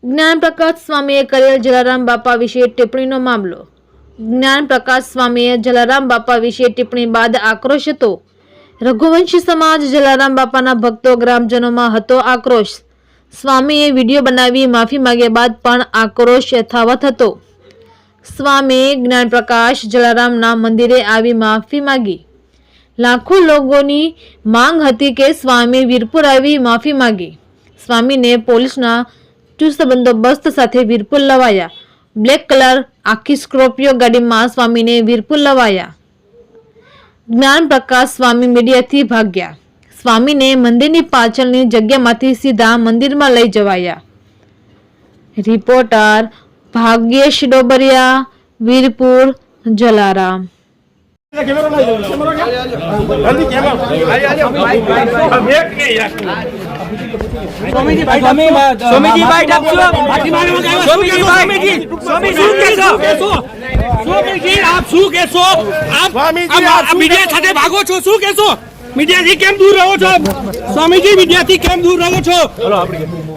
જ્ઞાન પ્રકાશ સ્વામીએ કરેલ જલારામ બાપા વિશે ટિપ્પણીનો મામલો। જ્ઞાન પ્રકાશ સ્વામીએ જલારામ બાપા વિશે ટિપ્પણી બાદ આક્રોશ હતો। રઘુવંશી સમાજ જલારામ બાપાના ભક્તો ગ્રામજનોમાં હતો આક્રોશ। સ્વામીએ વિડીયો બનાવી માફી માંગ્યા બાદ પણ આક્રોશ યથાવત હતો। સ્વામીએ જ્ઞાન પ્રકાશ જલારામના મંદિરે આવી માફી માંગી। લાખો લોકોની માંગ હતી કે સ્વામી વીરપુર આવી માફી માંગી। સ્વામીને પોલીસના ચુસ્ત બંદોબસ્ત સાથે વીરપુર લવાયા। બ્લેક કલર આખી સ્કોર્પિયો ગાડીમાં સ્વામીને વીરપુર લવાયા। જ્ઞાન પ્રકાશ સ્વામી મીડિયાથી ભાગ્યા। સ્વામીને મંદિરની પાછળની જગ્યામાંથી સીધા મંદિરમાં લઈ જવાયા। રિપોર્ટર ભાગ્યેશ ડોબરિયા, વીરપુર, જલારામ। स्वामीजी भाई ढापशो स्वामीजी आप शू कहो आप मीडिया साथे भागो छो शू कहो मीडिया थी केम दूर रहो छो स्वामीजी मीडिया थी केम दूर रहो छो।